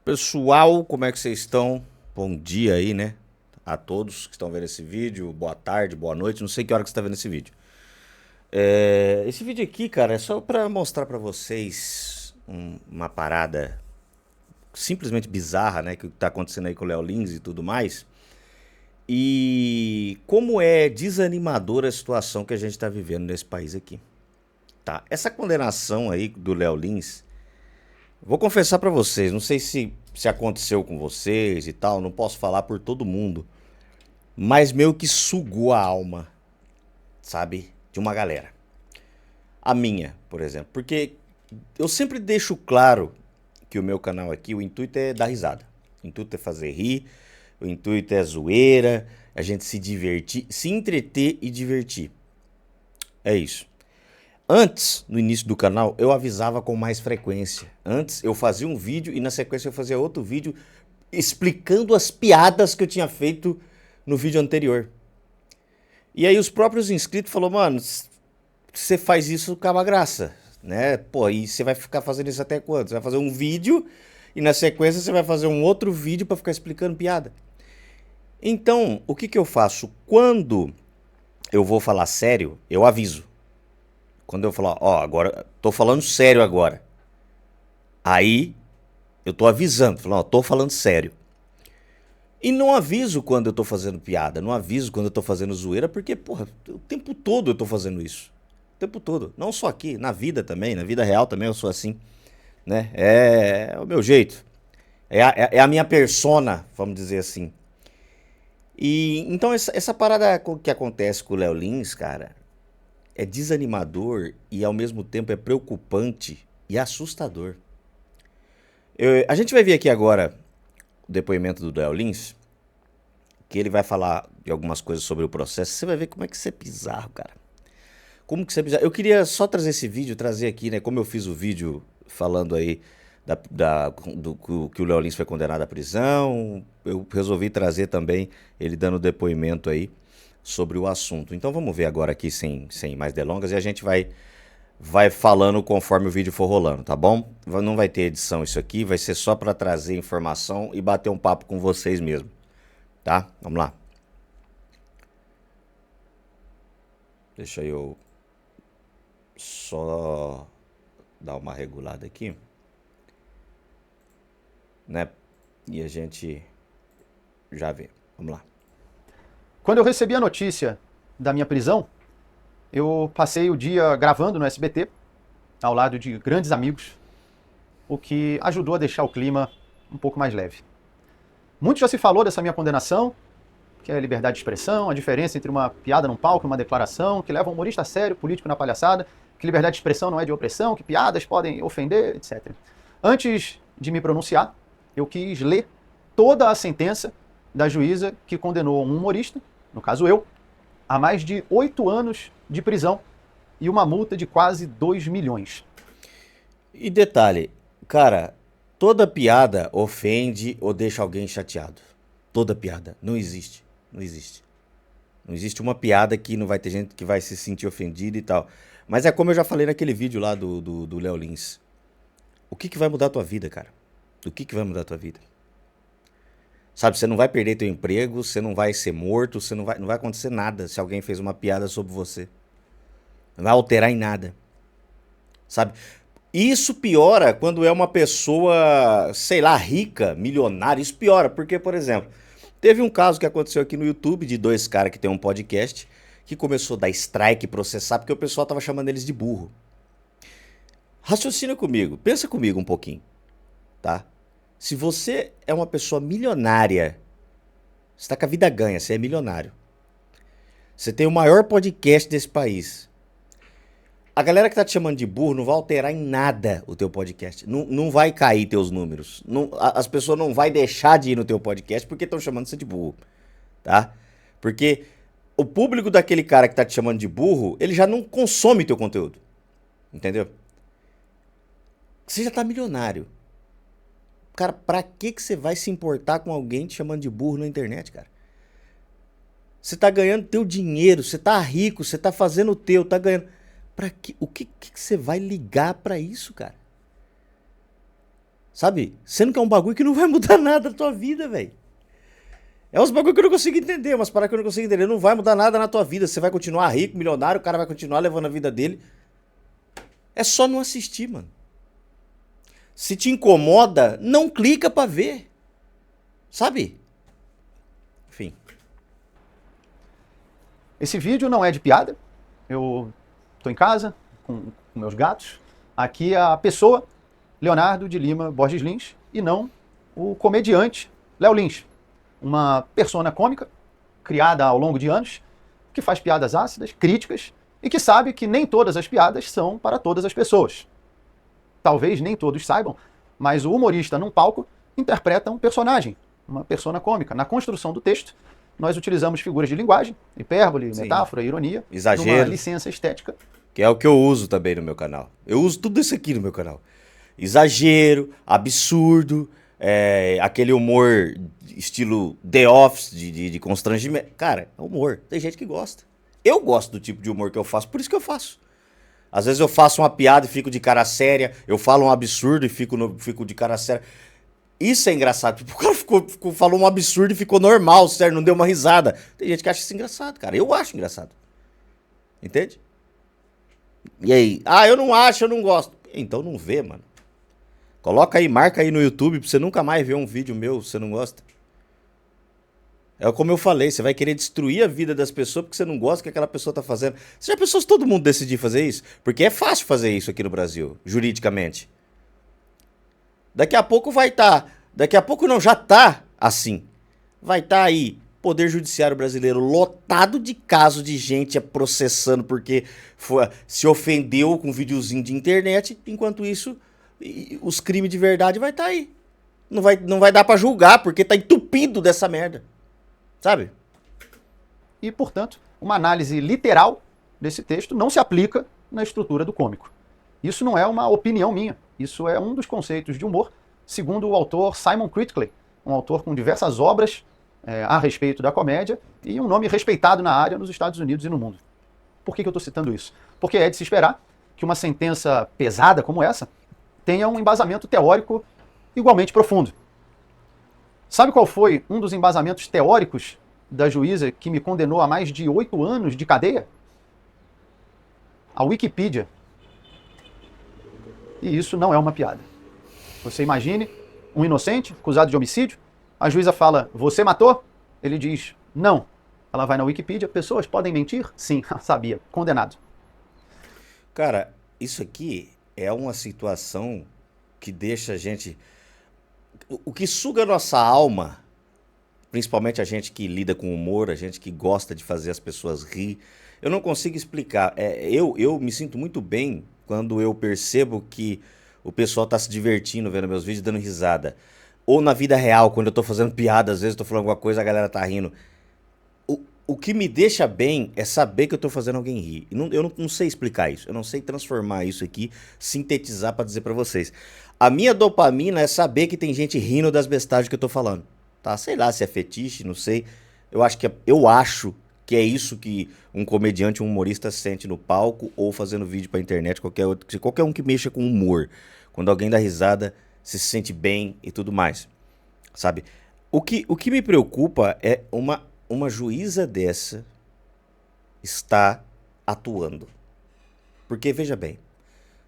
Pessoal, como é que vocês estão? Bom dia aí, né? A todos que estão vendo esse vídeo. Boa tarde, boa noite. Não sei que hora que você está vendo esse vídeo. Esse vídeo aqui, cara, é só para mostrar para vocês uma parada simplesmente bizarra, né? Que tá acontecendo aí com o Léo Lins e tudo mais. E como é desanimadora a situação que a gente está vivendo nesse país aqui. Tá? Essa condenação aí do Léo Lins. Vou confessar pra vocês, não sei se aconteceu com vocês e tal, não posso falar por todo mundo, mas meio que sugou a alma, sabe, de uma galera. A minha, por exemplo, porque eu sempre deixo claro que o meu canal aqui, o intuito é dar risada, o intuito é fazer rir, o intuito é zoeira, a gente se divertir, se entreter e divertir. É isso. Antes, no início do canal, eu avisava com mais frequência. Antes, eu fazia um vídeo e na sequência eu fazia outro vídeo explicando as piadas que eu tinha feito no vídeo anterior. E aí os próprios inscritos falaram, mano, você faz isso com a graça, né? Pô, e você vai ficar fazendo isso até quando? Você vai fazer um vídeo e na sequência você vai fazer um outro vídeo pra ficar explicando piada. Então, o que eu faço? Quando eu vou falar sério, eu aviso. Quando eu falar, ó, agora, tô falando sério agora. Aí, eu tô avisando, falando, ó, tô falando sério. E não aviso quando eu tô fazendo piada, não aviso quando eu tô fazendo zoeira, porque, porra, o tempo todo eu tô fazendo isso. O tempo todo. Não só aqui, na vida também, na vida real também eu sou assim, né? É o meu jeito. É a minha persona, vamos dizer assim. E então essa parada que acontece com o Léo Lins, cara, é desanimador e ao mesmo tempo é preocupante e assustador. A gente vai ver aqui agora o depoimento do Léo Lins, que ele vai falar de algumas coisas sobre o processo. Você vai ver como é que isso é bizarro, cara. Como que isso é bizarro. Eu queria só trazer esse vídeo, trazer aqui, né, como eu fiz o vídeo falando aí do que o Léo Lins foi condenado à prisão. Eu resolvi trazer também ele dando depoimento aí sobre o assunto. Então vamos ver agora aqui sem mais delongas e a gente vai falando conforme o vídeo for rolando, tá bom? Não vai ter edição isso aqui, vai ser só para trazer informação e bater um papo com vocês mesmo, tá? Vamos lá. Deixa eu só dar uma regulada aqui, né? E a gente já vê. Vamos lá. Quando eu recebi a notícia da minha prisão, eu passei o dia gravando no SBT, ao lado de grandes amigos, o que ajudou a deixar o clima um pouco mais leve. Muito já se falou dessa minha condenação, que é a liberdade de expressão, a diferença entre uma piada num palco e uma declaração, que leva um humorista a sério, político na palhaçada, que liberdade de expressão não é de opressão, que piadas podem ofender, etc. Antes de me pronunciar, eu quis ler toda a sentença da juíza que condenou um humorista, no caso eu, a mais de 8 anos de prisão e uma multa de quase 2 milhões. E detalhe, cara, toda piada ofende ou deixa alguém chateado. Toda piada. Não existe. Não existe. Não existe uma piada que não vai ter gente que vai se sentir ofendida e tal. Mas é como eu já falei naquele vídeo lá do Léo Lins. O que vai mudar a tua vida, cara? O que vai mudar a tua vida? Sabe, você não vai perder teu emprego, você não vai ser morto, não vai acontecer nada se alguém fez uma piada sobre você. Não vai alterar em nada. Sabe? Isso piora quando é uma pessoa, sei lá, rica, milionária. Isso piora, porque, por exemplo, teve um caso que aconteceu aqui no YouTube de dois caras que tem um podcast que começou a dar strike e processar porque o pessoal tava chamando eles de burro. Raciocina comigo, pensa comigo um pouquinho, tá? Se você é uma pessoa milionária, você tá com a vida ganha, você é milionário. Você tem o maior podcast desse país. A galera que tá te chamando de burro não vai alterar em nada o teu podcast. Não vai cair teus números. As pessoas não vai deixar de ir no teu podcast porque estão chamando você de burro, tá? Porque o público daquele cara que tá te chamando de burro, ele já não consome teu conteúdo. Entendeu? Você já tá milionário. Cara, pra que você vai se importar com alguém te chamando de burro na internet, cara? Você tá ganhando teu dinheiro, você tá rico, você tá fazendo o teu, tá ganhando... Pra que, o que você vai ligar pra isso, cara? Sabe? Sendo que é um bagulho que não vai mudar nada na tua vida, velho. É uns bagulho que eu não consigo entender, umas paradas que eu não consigo entender. Não vai mudar nada na tua vida. Você vai continuar rico, milionário, o cara vai continuar levando a vida dele. É só não assistir, mano. Se te incomoda, não clica pra ver. Sabe? Enfim. Esse vídeo não é de piada. Eu tô em casa com meus gatos. Aqui a pessoa, Leonardo de Lima Borges Lins, e não o comediante Léo Lins. Uma persona cômica, criada ao longo de anos, que faz piadas ácidas, críticas, e que sabe que nem todas as piadas são para todas as pessoas. Talvez nem todos saibam, mas o humorista num palco interpreta um personagem, uma persona cômica. Na construção do texto, nós utilizamos figuras de linguagem, hipérbole, Sim. metáfora, ironia, Exagero. numa licença estética. Que é o que eu uso também no meu canal. Eu uso tudo isso aqui no meu canal. Exagero, absurdo, aquele humor estilo The Office, de constrangimento. Cara, é humor. Tem gente que gosta. Eu gosto do tipo de humor que eu faço, por isso que eu faço. Às vezes eu faço uma piada e fico de cara séria, eu falo um absurdo e fico de cara séria. Isso é engraçado. Tipo, o cara falou um absurdo e ficou normal, sério, não deu uma risada. Tem gente que acha isso engraçado, cara. Eu acho engraçado. Entende? E aí? Ah, eu não acho, eu não gosto. Então não vê, mano. Coloca aí, marca aí no YouTube pra você nunca mais ver um vídeo meu se você não gosta. É como eu falei, você vai querer destruir a vida das pessoas porque você não gosta do que aquela pessoa tá fazendo. Você já pensou se todo mundo decidir fazer isso? Porque é fácil fazer isso aqui no Brasil, juridicamente. Daqui a pouco vai estar. Daqui a pouco não, já tá assim. Vai estar aí Poder Judiciário brasileiro lotado de casos de gente processando porque se ofendeu com um videozinho de internet. Enquanto isso, os crimes de verdade vai estar aí. Não vai dar pra julgar porque tá entupido dessa merda. Sabe? E, portanto, uma análise literal desse texto não se aplica na estrutura do cômico. Isso não é uma opinião minha. Isso é um dos conceitos de humor, segundo o autor Simon Critickley, um autor com diversas obras a respeito da comédia e um nome respeitado na área nos Estados Unidos e no mundo. Por que eu estou citando isso? Porque é de se esperar que uma sentença pesada como essa tenha um embasamento teórico igualmente profundo. Sabe qual foi um dos embasamentos teóricos da juíza que me condenou a mais de 8 anos de cadeia? A Wikipedia. E isso não é uma piada. Você imagine um inocente acusado de homicídio, a juíza fala, você matou? Ele diz, não. Ela vai na Wikipedia, pessoas podem mentir? Sim, sabia, condenado. Cara, isso aqui é uma situação que deixa a gente... O que suga a nossa alma, principalmente a gente que lida com humor, a gente que gosta de fazer as pessoas rir, eu não consigo explicar. Eu me sinto muito bem quando eu percebo que o pessoal tá se divertindo vendo meus vídeos, dando risada. Ou na vida real, quando eu tô fazendo piada, às vezes eu tô falando alguma coisa, a galera tá rindo. O que me deixa bem é saber que eu tô fazendo alguém rir. Eu não sei explicar isso. Eu não sei transformar isso aqui, sintetizar pra dizer pra vocês. A minha dopamina é saber que tem gente rindo das bestagens que eu tô falando. Tá? Sei lá se é fetiche, não sei. Eu acho que é isso que um comediante, um humorista sente no palco ou fazendo vídeo pra internet, qualquer um que mexa com humor. Quando alguém dá risada, se sente bem e tudo mais. Sabe? O que me preocupa é uma juíza dessa está atuando. Porque, veja bem,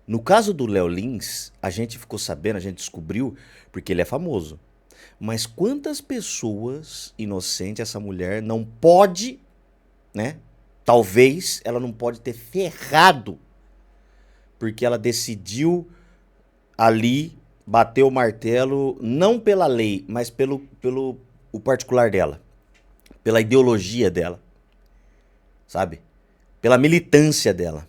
no caso do Léo Lins, a gente ficou sabendo, a gente descobriu, porque ele é famoso. Mas quantas pessoas inocentes essa mulher não pode, né? Talvez ela não pode ter ferrado, porque ela decidiu ali bater o martelo, não pela lei, mas pelo o particular dela. Pela ideologia dela, sabe? Pela militância dela.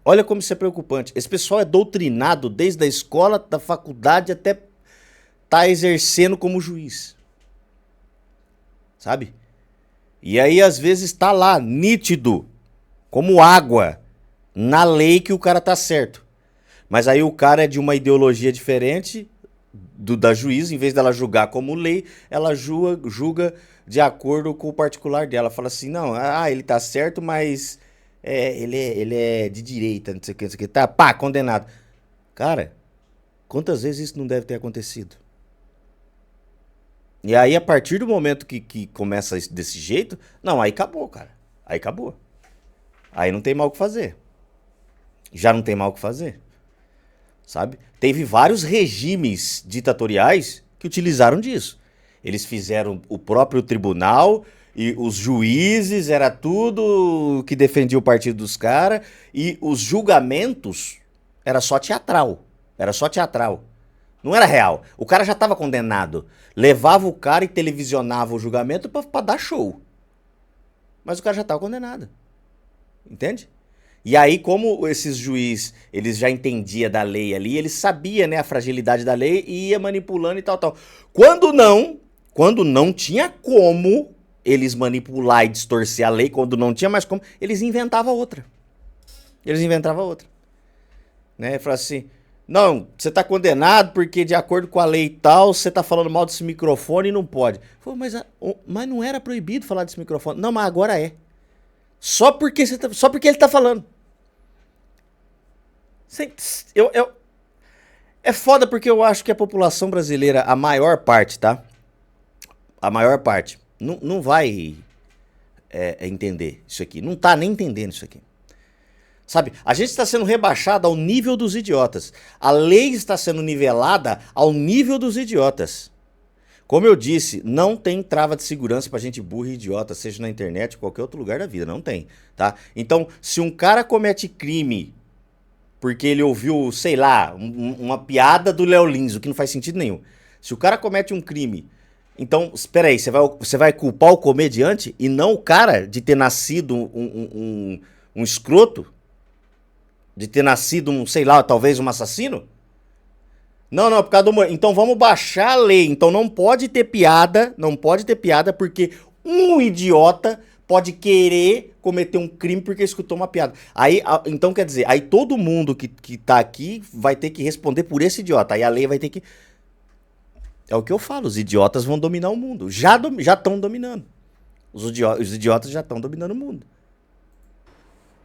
Olha como isso é preocupante. Esse pessoal é doutrinado desde a escola, da faculdade, até tá exercendo como juiz. Sabe? E aí, às vezes, tá lá, nítido, como água, na lei que o cara tá certo. Mas aí o cara é de uma ideologia diferente da juíza, em vez dela julgar como lei, ela julga de acordo com o particular dela. Fala assim, não, ele tá certo, mas ele é de direita, não sei o que, tá, pá, condenado. Cara, Quantas vezes isso não deve ter acontecido? E aí, a partir do momento que começa desse jeito, não, aí acabou, cara. Aí acabou. Aí não tem mal o que fazer. Já não tem mal o que fazer. Sabe? Teve vários regimes ditatoriais que utilizaram disso. Eles fizeram o próprio tribunal e os juízes, era tudo que defendia o partido dos caras, e os julgamentos era só teatral. Era só teatral. Não era real. O cara já estava condenado. Levava o cara e televisionava o julgamento pra dar show. Mas o cara já estava condenado. Entende? E aí, como esses juízes, eles já entendiam da lei ali, eles sabiam, né, a fragilidade da lei e ia manipulando e tal, tal. Quando não tinha como eles manipular e distorcer a lei, quando não tinha mais como, eles inventavam outra. Né? Falaram assim, não, você tá condenado porque de acordo com a lei e tal, você tá falando mal desse microfone e não pode. Falei, mas não era proibido falar desse microfone. Não, mas agora é. Só porque ele tá falando. É foda porque eu acho que a população brasileira, a maior parte, tá? A maior parte, não vai entender isso aqui. Não tá nem entendendo isso aqui. Sabe? A gente está sendo rebaixado ao nível dos idiotas. A lei está sendo nivelada ao nível dos idiotas. Como eu disse, não tem trava de segurança pra gente burra e idiota, seja na internet ou qualquer outro lugar da vida. Não tem, tá? Então, se um cara comete crime porque ele ouviu, sei lá, uma piada do Léo Lins, o que não faz sentido nenhum. Se o cara comete um crime, então, espera aí, você vai culpar o comediante e não o cara de ter nascido um escroto? De ter nascido sei lá, talvez um assassino? Não, por causa do humor. Então vamos baixar a lei. Então não pode ter piada, porque um idiota pode querer cometer um crime porque escutou uma piada. Aí, então quer dizer, aí todo mundo que tá aqui vai ter que responder por esse idiota. Aí a lei vai ter que... É o que eu falo, os idiotas vão dominar o mundo. Já estão dominando. Os idiotas já estão dominando o mundo.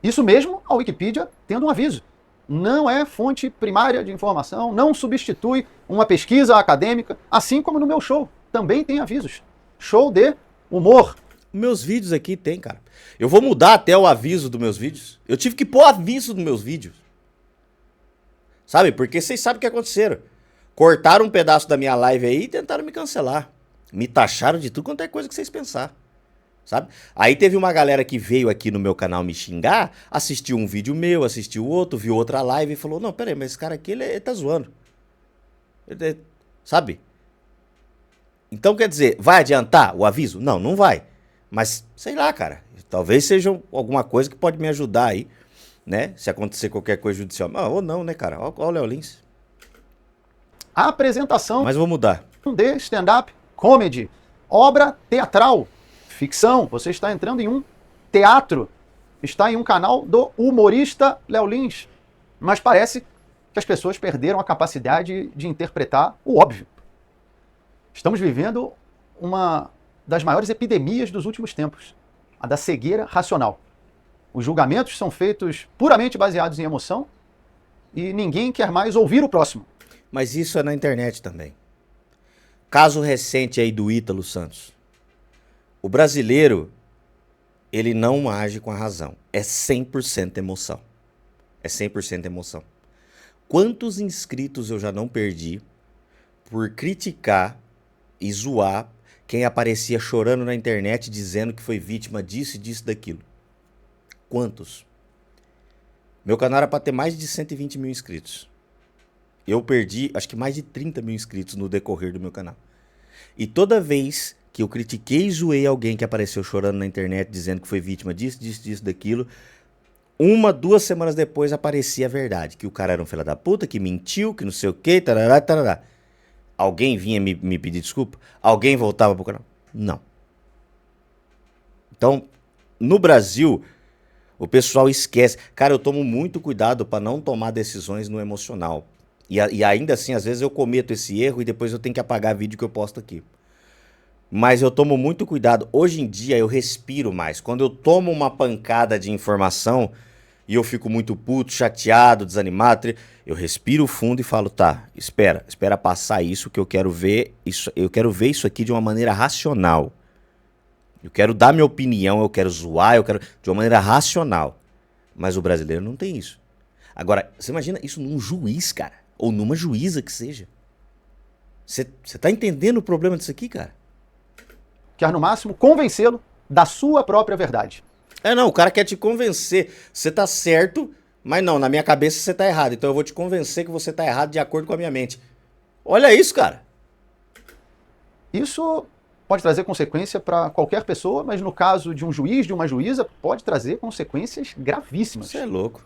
Isso mesmo, a Wikipedia tendo um aviso. Não é fonte primária de informação, não substitui uma pesquisa acadêmica, assim como no meu show. Também tem avisos. Show de humor. Meus vídeos aqui tem, cara. Eu vou mudar até o aviso dos meus vídeos. Eu tive que pôr aviso nos meus vídeos. Sabe? Porque vocês sabem o que aconteceram. Cortaram um pedaço da minha live aí e tentaram me cancelar. Me taxaram de tudo quanto é coisa que vocês pensaram. Sabe? Aí teve uma galera que veio aqui no meu canal me xingar, assistiu um vídeo meu, assistiu outro, viu outra live e falou, não, peraí, mas esse cara aqui, ele tá zoando. Sabe? Então, quer dizer, vai adiantar o aviso? Não, não vai. Mas, sei lá, cara, talvez seja alguma coisa que pode me ajudar aí, né? Se acontecer qualquer coisa judicial. Ou não, né, cara? Olha o Léo Lins. A apresentação Mas vou mudar. De stand-up comedy, obra teatral. Ficção, você está entrando em um teatro, está em um canal do humorista Léo Lins. Mas parece que as pessoas perderam a capacidade de interpretar o óbvio. Estamos vivendo uma das maiores epidemias dos últimos tempos, a da cegueira racional. Os julgamentos são feitos puramente baseados em emoção e ninguém quer mais ouvir o próximo. Mas isso é na internet também. Caso recente aí do Ítalo Santos. O brasileiro, ele não age com a razão. É 100% emoção. É 100% emoção. Quantos inscritos eu já não perdi por criticar e zoar quem aparecia chorando na internet dizendo que foi vítima disso e disso daquilo? Quantos? Meu canal era para ter mais de 120 mil inscritos. Eu perdi, acho que mais de 30 mil inscritos no decorrer do meu canal. E toda vez que eu critiquei e zoei alguém que apareceu chorando na internet dizendo que foi vítima disso, daquilo, 2 semanas depois aparecia a verdade, que o cara era um filho da puta, que mentiu, que não sei o que, tarará, tarará. Alguém vinha me pedir desculpa? Alguém voltava pro canal? Não. Então, no Brasil, o pessoal esquece. Cara, eu tomo muito cuidado para não tomar decisões no emocional. E ainda assim, às vezes eu cometo esse erro e depois eu tenho que apagar vídeo que eu posto aqui. Mas eu tomo muito cuidado. Hoje em dia eu respiro mais. Quando eu tomo uma pancada de informação, e eu fico muito puto, chateado, desanimado, eu respiro fundo e falo, tá, espera passar isso que eu quero ver isso aqui de uma maneira racional. Eu quero dar minha opinião, eu quero zoar, eu quero de uma maneira racional. Mas o brasileiro não tem isso. Agora, você imagina isso num juiz, cara, ou numa juíza que seja. Você tá entendendo o problema disso aqui, cara? Quer, no máximo, convencê-lo da sua própria verdade. Não, o cara quer te convencer. Você tá certo, mas não, na minha cabeça você tá errado. Então eu vou te convencer que você tá errado de acordo com a minha mente. Olha isso, cara. Isso pode trazer consequência para qualquer pessoa, mas no caso de um juiz, de uma juíza, pode trazer consequências gravíssimas. Você é louco.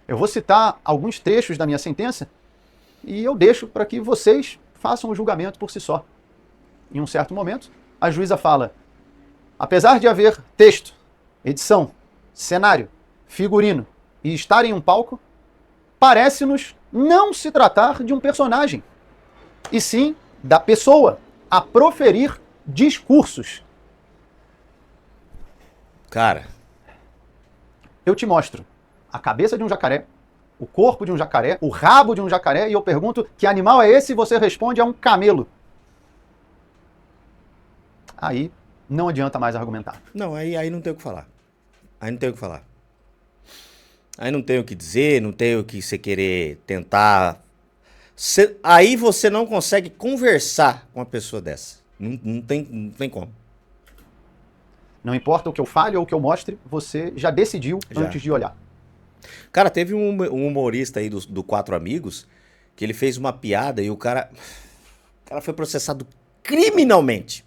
Eu vou citar alguns trechos da minha sentença e eu deixo para que vocês façam o julgamento por si só. Em um certo momento, a juíza fala: apesar de haver texto, edição, cenário, figurino e estar em um palco, parece-nos não se tratar de um personagem, e sim da pessoa a proferir discursos. Cara, eu te mostro a cabeça de um jacaré, o corpo de um jacaré, o rabo de um jacaré, e eu pergunto que animal é esse e você responde a um camelo. Aí não adianta mais argumentar. Não, aí não tem o que falar. Aí não tem o que falar. Aí não tem o que dizer, não tem o que você querer tentar. Aí você não consegue conversar com uma pessoa dessa. Não tem como. Não importa o que eu fale ou o que eu mostre, você já decidiu antes de olhar. Cara, teve um humorista aí do Quatro Amigos que ele fez uma piada e o cara foi processado criminalmente.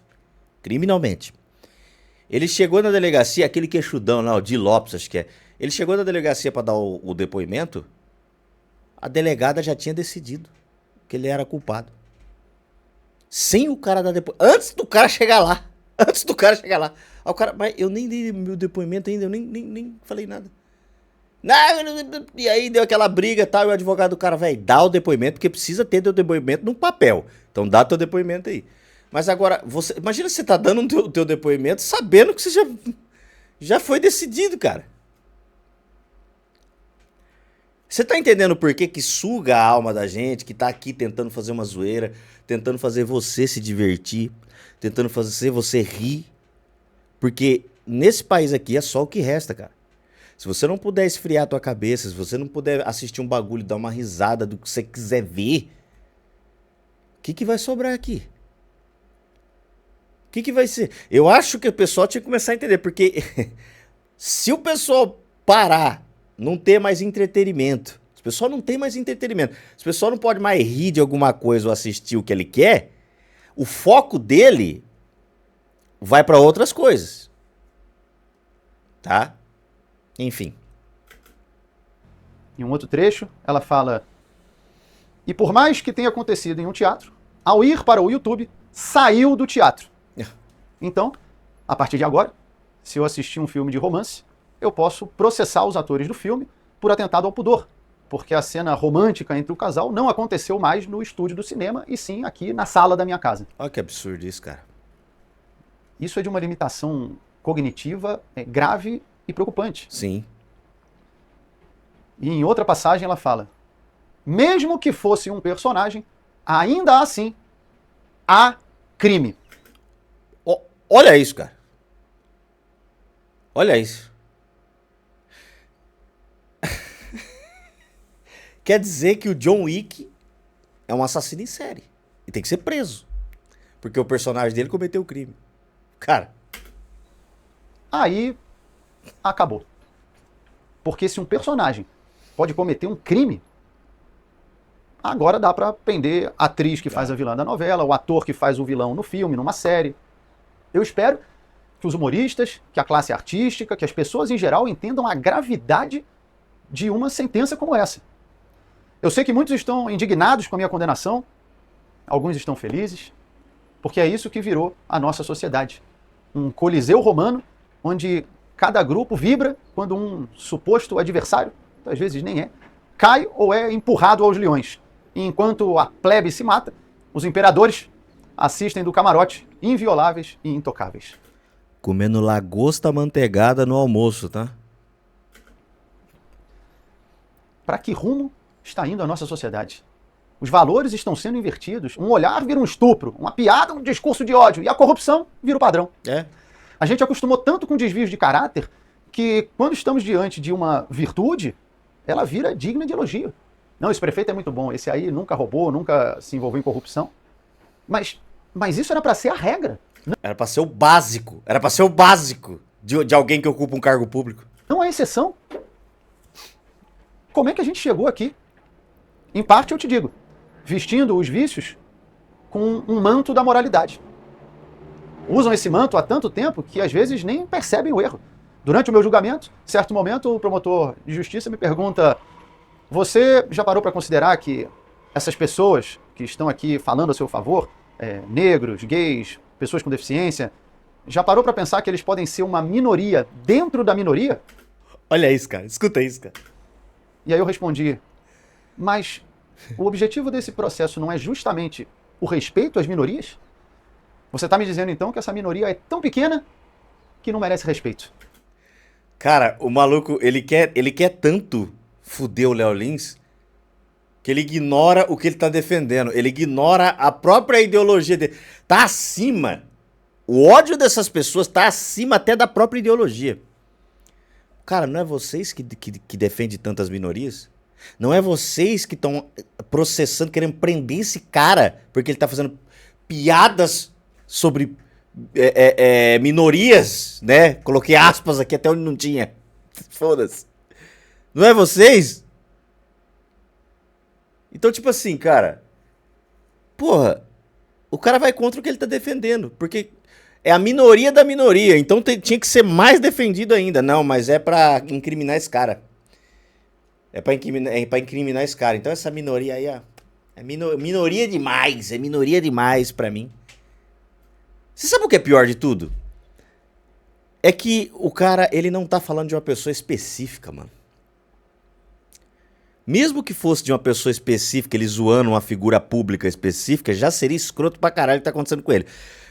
Criminalmente. Ele chegou na delegacia, aquele queixudão lá, o Di Lopes, acho que é. Ele chegou na delegacia pra dar o depoimento, a delegada já tinha decidido que ele era culpado. Sem o cara dar depoimento. Antes do cara chegar lá. Antes do cara chegar lá. Aí o cara, mas eu nem dei meu depoimento ainda, eu nem falei nada. E aí deu aquela briga e tal, e o advogado do cara, velho, dá o depoimento, porque precisa ter teu depoimento no papel. Então dá teu depoimento aí. Mas agora, imagina você tá dando o teu depoimento sabendo que você já foi decidido, cara. Você tá entendendo por que suga a alma da gente, que tá aqui tentando fazer uma zoeira, tentando fazer você se divertir, tentando fazer você rir? Porque nesse país aqui é só o que resta, cara. Se você não puder esfriar a tua cabeça, se você não puder assistir um bagulho e dar uma risada do que você quiser ver, o que vai sobrar aqui? O que vai ser? Eu acho que o pessoal tinha que começar a entender, porque se o pessoal parar, não ter mais entretenimento, se o pessoal não tem mais entretenimento, se o pessoal não pode mais rir de alguma coisa ou assistir o que ele quer, o foco dele vai para outras coisas. Tá? Enfim. Em um outro trecho, ela fala: e por mais que tenha acontecido em um teatro, ao ir para o YouTube, saiu do teatro. Então, a partir de agora, se eu assistir um filme de romance, eu posso processar os atores do filme por atentado ao pudor, porque a cena romântica entre o casal não aconteceu mais no estúdio do cinema, e sim aqui na sala da minha casa. Olha que absurdo isso, cara. Isso é de uma limitação cognitiva grave e preocupante. Sim. E em outra passagem ela fala: mesmo que fosse um personagem, ainda assim há crime. Olha isso, cara. Olha isso. Quer dizer que o John Wick é um assassino em série. E tem que ser preso. Porque o personagem dele cometeu o crime. Cara. Aí acabou. Porque se um personagem pode cometer um crime, agora dá pra prender a atriz que faz a vilã da novela, o ator que faz o vilão no filme, numa série. Eu espero que os humoristas, que a classe artística, que as pessoas em geral entendam a gravidade de uma sentença como essa. Eu sei que muitos estão indignados com a minha condenação, alguns estão felizes, porque é isso que virou a nossa sociedade. Um coliseu romano, onde cada grupo vibra quando um suposto adversário, às vezes nem é, cai ou é empurrado aos leões. E enquanto a plebe se mata, os imperadores assistem do camarote, invioláveis e intocáveis. Comendo lagosta amanteigada no almoço, tá? para que rumo está indo a nossa sociedade. Os valores estão sendo invertidos, um olhar vira um estupro, uma piada, um discurso de ódio, e a corrupção vira o padrão. A gente acostumou tanto com desvios de caráter que, quando estamos diante de uma virtude, ela vira digna de elogio. Não, esse prefeito é muito bom, esse aí nunca roubou, nunca se envolveu em corrupção. Mas isso era para ser a regra. Era para ser o básico. Era para ser o básico de alguém que ocupa um cargo público. Não é exceção. Como é que a gente chegou aqui? Em parte, eu te digo, vestindo os vícios com um manto da moralidade. Usam esse manto há tanto tempo que às vezes nem percebem o erro. Durante o meu julgamento, em certo momento, o promotor de justiça me pergunta: você já parou para considerar que essas pessoas que estão aqui falando a seu favor, negros, gays, pessoas com deficiência, já parou para pensar que eles podem ser uma minoria dentro da minoria? Olha isso, cara. Escuta isso, cara. E aí eu respondi: mas o objetivo desse processo não é justamente o respeito às minorias? Você está me dizendo então que essa minoria é tão pequena que não merece respeito? Cara, o maluco, ele quer tanto fuder o Léo Lins que ele ignora o que ele tá defendendo. Ele ignora a própria ideologia dele. Tá acima. O ódio dessas pessoas tá acima até da própria ideologia. Cara, não é vocês que defendem tantas minorias? Não é vocês que estão processando, querendo prender esse cara porque ele tá fazendo piadas sobre minorias, né? Coloquei aspas aqui até onde não tinha. Foda-se. Não é vocês? Então, tipo assim, cara, porra, o cara vai contra o que ele tá defendendo, porque é a minoria da minoria, então tinha que ser mais defendido ainda. Não, mas é pra incriminar esse cara. É pra incriminar esse cara. Então essa minoria aí, ó, é minoria demais pra mim. Você sabe o que é pior de tudo? É que o cara, ele não tá falando de uma pessoa específica, mano. Mesmo que fosse de uma pessoa específica, ele zoando uma figura pública específica, já seria escroto pra caralho o que tá acontecendo com ele.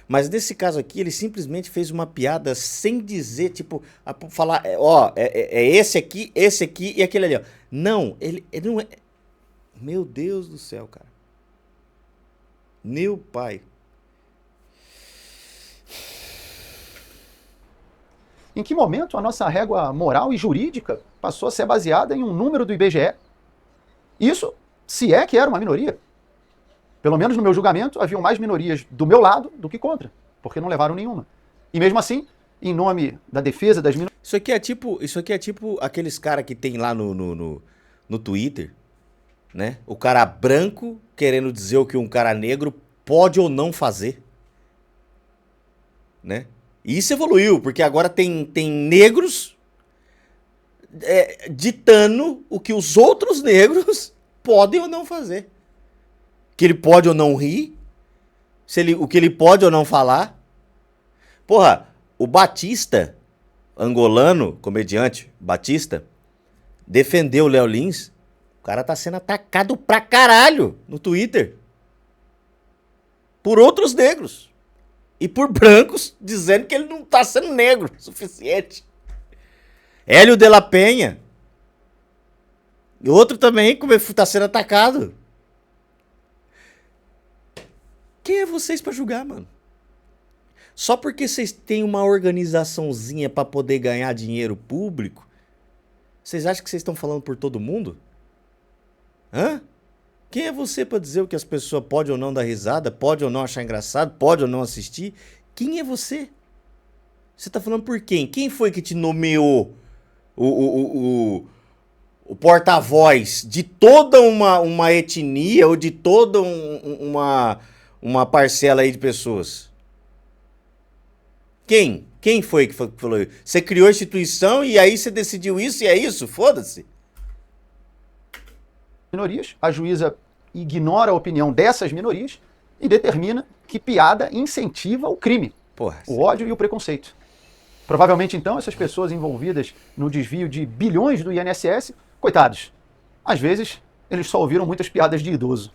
Mas nesse caso aqui, ele simplesmente fez uma piada sem dizer, tipo, falar, esse aqui e aquele ali, ó. Não, ele não é... Meu Deus do céu, cara. Meu pai. Em que momento a nossa régua moral e jurídica passou a ser baseada em um número do IBGE? Isso, se é que era uma minoria. Pelo menos no meu julgamento, haviam mais minorias do meu lado do que contra, porque não levaram nenhuma. E mesmo assim, em nome da defesa das minorias... Isso aqui é tipo aqueles caras que tem lá no Twitter, né? O cara branco querendo dizer o que um cara negro pode ou não fazer, né? E isso evoluiu, porque agora tem negros ditando o que os outros negros podem ou não fazer. Que ele pode ou não rir, o que ele pode ou não falar. Porra, o Batista, angolano, comediante, Batista, defendeu o Léo Lins. O cara tá sendo atacado pra caralho no Twitter. Por outros negros. E por brancos dizendo que ele não tá sendo negro o suficiente. Hélio de la Penha. E outro também tá sendo atacado. Quem é vocês pra julgar, mano? Só porque vocês têm uma organizaçãozinha pra poder ganhar dinheiro público, vocês acham que vocês estão falando por todo mundo? Hã? Quem é você pra dizer o que as pessoas podem ou não dar risada, pode ou não achar engraçado, pode ou não assistir? Quem é você? Você tá falando por quem? Quem foi que te nomeou o porta-voz de toda uma etnia ou de toda uma parcela aí de pessoas? Quem? Quem foi que falou isso? Você criou a instituição e aí você decidiu isso e é isso? Foda-se. Minorias, a juíza ignora a opinião dessas minorias e determina que piada incentiva o crime, Porra, o ódio e o preconceito. Provavelmente, então, essas pessoas envolvidas no desvio de bilhões do INSS, coitados, às vezes eles só ouviram muitas piadas de idoso.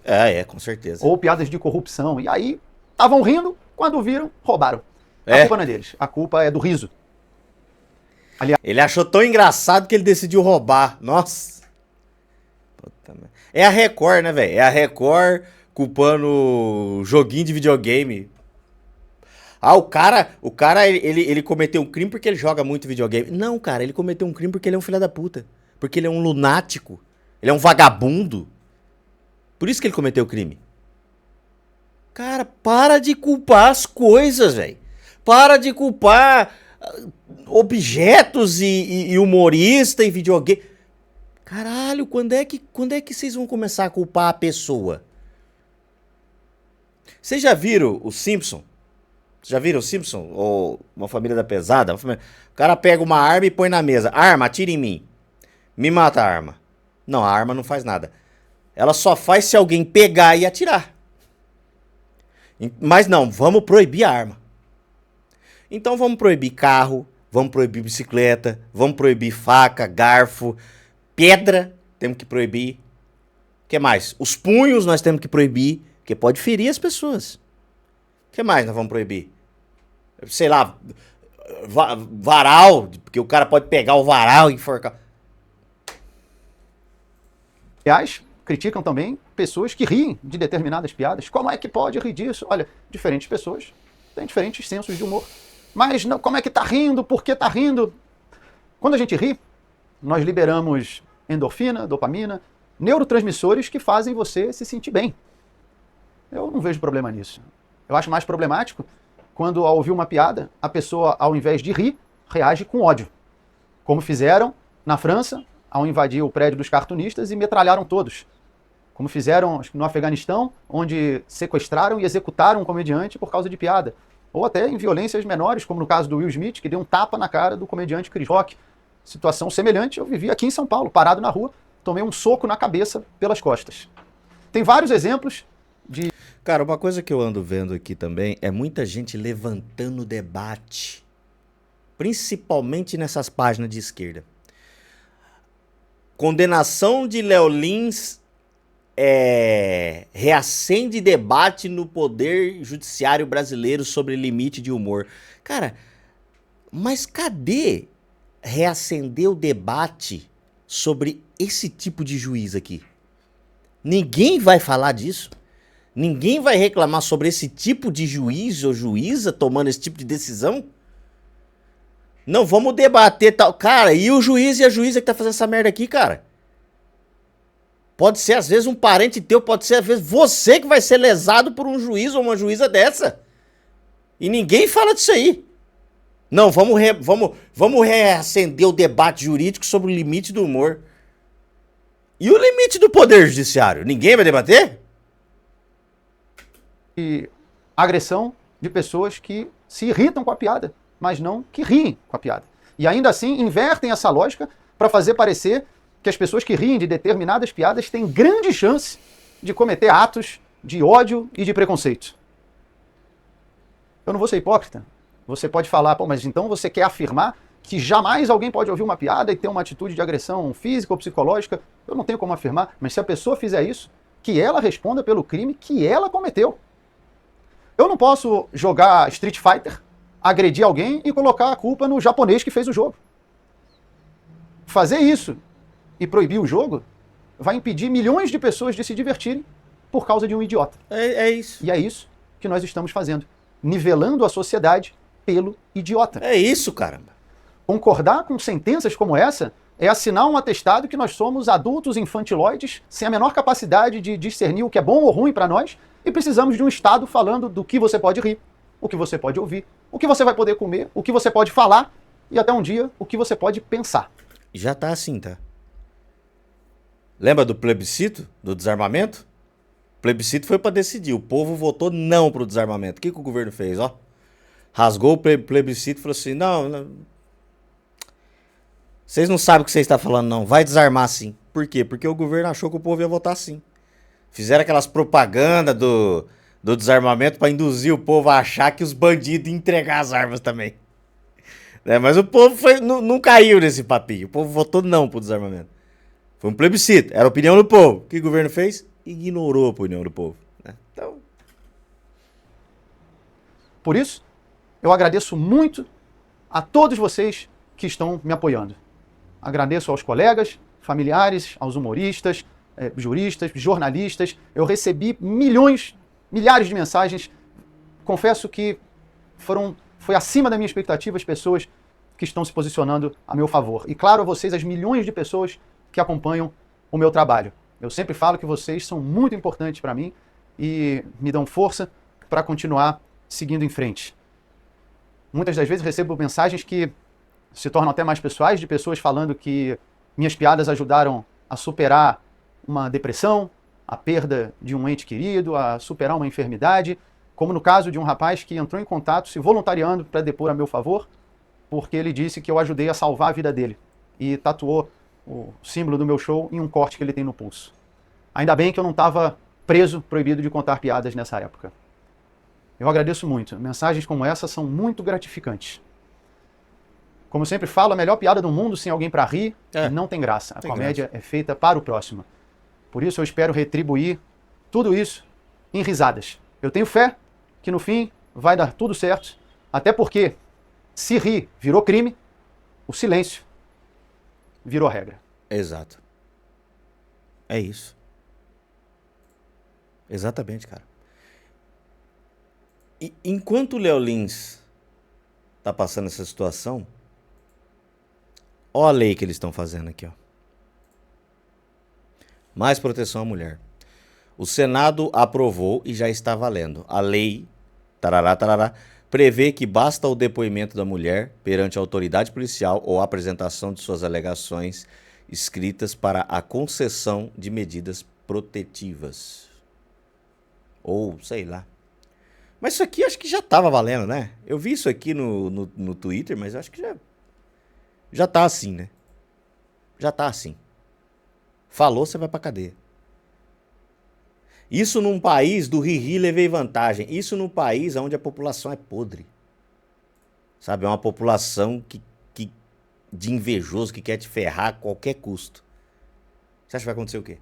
Com certeza. Ou piadas de corrupção. E aí, estavam rindo, quando viram, roubaram. A culpa não é deles, a culpa é do riso. Ele achou tão engraçado que ele decidiu roubar. Nossa. É a Record, né, velho? É a Record culpando joguinho de videogame. Ah, ele cometeu um crime porque ele joga muito videogame. Não, cara, ele cometeu um crime porque ele é um filho da puta. Porque ele é um lunático. Ele é um vagabundo. Por isso que ele cometeu o crime. Cara, para de culpar as coisas, velho. Para de culpar objetos e humorista e videogame. Caralho, quando é que vocês vão começar a culpar a pessoa? Vocês já viram o Simpson? Já viram o Simpson? Ou Uma Família da Pesada? O cara pega uma arma e põe na mesa. Arma, atira em mim. Me mata a arma. Não, a arma não faz nada. Ela só faz se alguém pegar e atirar. Mas não, vamos proibir a arma. Então vamos proibir carro, vamos proibir bicicleta, vamos proibir faca, garfo, pedra, temos que proibir. O que mais? Os punhos nós temos que proibir, porque pode ferir as pessoas. O que mais nós vamos proibir? Sei lá, varal, porque o cara pode pegar o varal e enforcar. Aliás, criticam também pessoas que riem de determinadas piadas. Como é que pode rir disso? Olha, diferentes pessoas têm diferentes sensos de humor. Mas não, como é que tá rindo? Por que tá rindo? Quando a gente ri, nós liberamos endorfina, dopamina, neurotransmissores que fazem você se sentir bem. Eu não vejo problema nisso. Eu acho mais problemático quando, ao ouvir uma piada, a pessoa, ao invés de rir, reage com ódio. Como fizeram na França, ao invadir o prédio dos cartunistas e metralharam todos. Como fizeram no Afeganistão, onde sequestraram e executaram um comediante por causa de piada. Ou até em violências menores, como no caso do Will Smith, que deu um tapa na cara do comediante Chris Rock. Situação semelhante eu vivi aqui em São Paulo, parado na rua, tomei um soco na cabeça pelas costas. Tem vários exemplos de... Cara, uma coisa que eu ando vendo aqui também é muita gente levantando debate. Principalmente nessas páginas de esquerda. Condenação de Léo Lins reacende debate no poder judiciário brasileiro sobre limite de humor. Cara, mas cadê reacender o debate sobre esse tipo de juiz aqui? Ninguém vai falar disso. Ninguém vai reclamar sobre esse tipo de juiz ou juíza tomando esse tipo de decisão? Não, vamos debater tal. Cara, e o juiz e a juíza que tá fazendo essa merda aqui, cara? Pode ser, às vezes, um parente teu, pode ser, às vezes, você que vai ser lesado por um juiz ou uma juíza dessa. E ninguém fala disso aí. Não, vamos reacender o debate jurídico sobre o limite do humor. E o limite do poder judiciário? Ninguém vai debater? E agressão de pessoas que se irritam com a piada, mas não que riem com a piada. E ainda assim invertem essa lógica para fazer parecer que as pessoas que riem de determinadas piadas têm grande chance de cometer atos de ódio e de preconceito. Eu não vou ser hipócrita. Você pode falar, pô, mas então você quer afirmar que jamais alguém pode ouvir uma piada e ter uma atitude de agressão física ou psicológica? Eu não tenho como afirmar, mas se a pessoa fizer isso, que ela responda pelo crime que ela cometeu. Eu não posso jogar Street Fighter, agredir alguém e colocar a culpa no japonês que fez o jogo. Fazer isso e proibir o jogo vai impedir milhões de pessoas de se divertirem por causa de um idiota. É isso. E é isso que nós estamos fazendo. Nivelando a sociedade pelo idiota. É isso, caramba. Concordar com sentenças como essa é assinar um atestado que nós somos adultos infantiloides sem a menor capacidade de discernir o que é bom ou ruim para nós e precisamos de um Estado falando do que você pode rir, o que você pode ouvir, o que você vai poder comer, o que você pode falar e até um dia o que você pode pensar. Já tá assim, tá? Lembra do plebiscito, do desarmamento? O plebiscito foi para decidir, o povo votou não pro desarmamento. O que o governo fez, ó? Rasgou o plebiscito e falou assim, não, vocês não sabem o que vocês estão falando, não. Vai desarmar sim. Por quê? Porque o governo achou que o povo ia votar sim. Fizeram aquelas propagandas do desarmamento para induzir o povo a achar que os bandidos iam entregar as armas também. Mas o povo não caiu nesse papinho. O povo votou não pro desarmamento. Foi um plebiscito. Era a opinião do povo. O que o governo fez? Ignorou a opinião do povo. Então... Por isso, eu agradeço muito a todos vocês que estão me apoiando. Agradeço aos colegas, familiares, aos humoristas, juristas, jornalistas. Eu recebi milhares de mensagens. Confesso que foi acima da minha expectativa as pessoas que estão se posicionando a meu favor. E claro a vocês, as milhões de pessoas que acompanham o meu trabalho. Eu sempre falo que vocês são muito importantes para mim e me dão força para continuar seguindo em frente. Muitas das vezes recebo mensagens que se tornam até mais pessoais, de pessoas falando que minhas piadas ajudaram a superar uma depressão, a perda de um ente querido, a superar uma enfermidade, como no caso de um rapaz que entrou em contato se voluntariando para depor a meu favor, porque ele disse que eu ajudei a salvar a vida dele e tatuou o símbolo do meu show em um corte que ele tem no pulso. Ainda bem que eu não estava preso, proibido de contar piadas nessa época. Eu agradeço muito. Mensagens como essa são muito gratificantes. Como eu sempre falo, a melhor piada do mundo sem alguém para rir não tem graça. A comédia é feita para o próximo. Por isso eu espero retribuir tudo isso em risadas. Eu tenho fé que no fim vai dar tudo certo, até porque se rir virou crime, o silêncio virou regra. Exato. É isso. Exatamente, cara. E enquanto o Léo Lins tá passando essa situação, ó a lei que eles estão fazendo aqui, ó. Mais proteção à mulher. O Senado aprovou e já está valendo. A lei, tarará, tarará, prevê que basta o depoimento da mulher perante a autoridade policial ou a apresentação de suas alegações escritas para a concessão de medidas protetivas. Ou, sei lá. Mas isso aqui acho que já estava valendo, né? Eu vi isso aqui no Twitter, mas acho que já tá assim, né? Já tá assim. Falou, você vai pra cadeia. Isso num país do ri-ri, levei vantagem. Isso num país onde a população é podre. Sabe? É uma população de invejoso que quer te ferrar a qualquer custo. Você acha que vai acontecer o quê?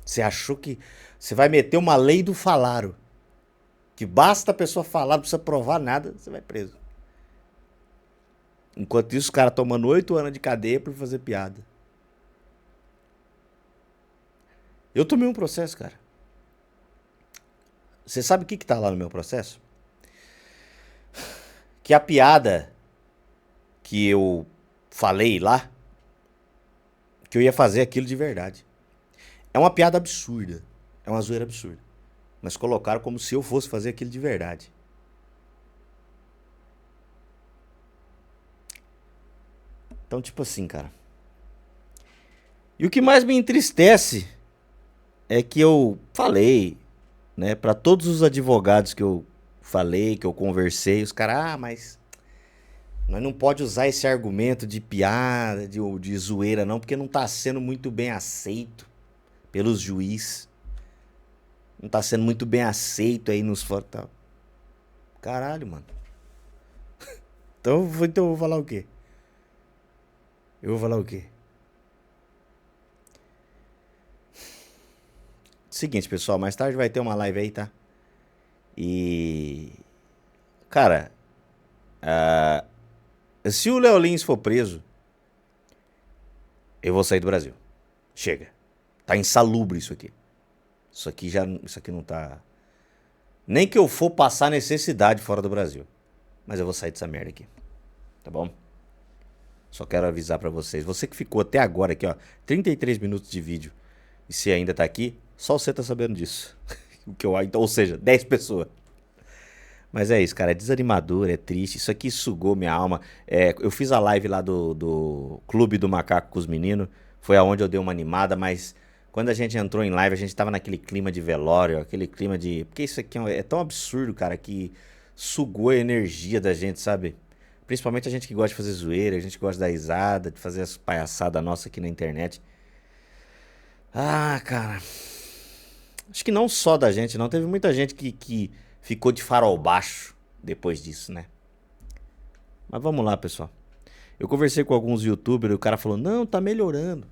Você achou que você vai meter uma lei do falaram? Que basta a pessoa falar, não precisa provar nada, você vai preso. Enquanto isso, os caras tomando 8 anos de cadeia por fazer piada. Eu tomei um processo, cara. Você sabe o que tá lá no meu processo? Que a piada que eu falei lá, que eu ia fazer aquilo de verdade. É uma piada absurda. É uma zoeira absurda. Mas colocaram como se eu fosse fazer aquilo de verdade. Então, tipo assim, cara. E o que mais me entristece é que eu falei, né, para todos os advogados que eu falei, que eu conversei, os caras, mas nós não pode usar esse argumento de piada, de zoeira não, porque não tá sendo muito bem aceito pelos juízes. Não tá sendo muito bem aceito aí nos fóruns. Caralho, mano. Então eu vou falar o quê? Eu vou falar o quê? Seguinte, pessoal, mais tarde vai ter uma live aí, tá? E... Cara, se o Léo Lins for preso, eu vou sair do Brasil. Chega. Tá insalubre isso aqui. Isso aqui não tá... Nem que eu for passar necessidade fora do Brasil. Mas eu vou sair dessa merda aqui. Tá bom? Só quero avisar pra vocês. Você que ficou até agora aqui, ó. 33 minutos de vídeo. E se ainda tá aqui, só você tá sabendo disso. Então, ou seja, 10 pessoas. Mas é isso, cara. É desanimador, é triste. Isso aqui sugou minha alma. Eu fiz a live lá do Clube do Macaco com os meninos. Foi aonde eu dei uma animada, mas... Quando a gente entrou em live, a gente tava naquele clima de velório, aquele clima de... Porque isso aqui é tão absurdo, cara, que sugou a energia da gente, sabe? Principalmente a gente que gosta de fazer zoeira, a gente que gosta de dar risada, de fazer as palhaçadas nossas aqui na internet. Ah, cara... Acho que não só da gente, não. Teve muita gente que ficou de farol baixo depois disso, né? Mas vamos lá, pessoal. Eu conversei com alguns youtubers e o cara falou, não, tá melhorando.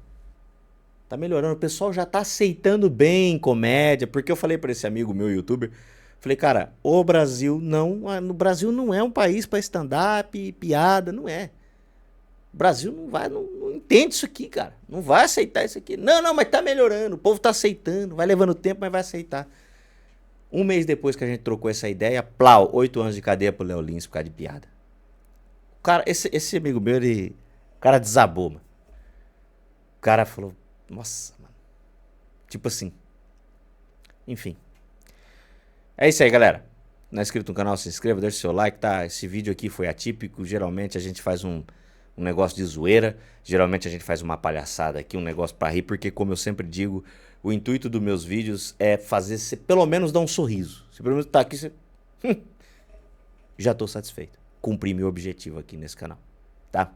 Tá melhorando, o pessoal já tá aceitando bem comédia, porque eu falei pra esse amigo meu youtuber, falei, cara, no Brasil não é um país pra stand-up, piada, não é. O Brasil não entende isso aqui, cara. Não vai aceitar isso aqui. Não, mas tá melhorando. O povo tá aceitando. Vai levando tempo, mas vai aceitar. Um mês depois que a gente trocou essa ideia, plau, 8 anos de cadeia pro Léo Lins por causa de piada. O cara, esse amigo meu, o cara desabou, mano. O cara falou, nossa, mano. Tipo assim. Enfim. É isso aí, galera. Não é inscrito no canal, se inscreva, deixa o seu like, tá? Esse vídeo aqui foi atípico. Geralmente a gente faz um negócio de zoeira. Geralmente a gente faz uma palhaçada aqui, um negócio pra rir. Porque, como eu sempre digo, o intuito dos meus vídeos é fazer você pelo menos dar um sorriso. Se pelo menos tá aqui, você... já tô satisfeito. Cumpri meu objetivo aqui nesse canal, tá?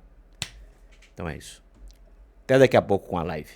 Então é isso. Até daqui a pouco com a live.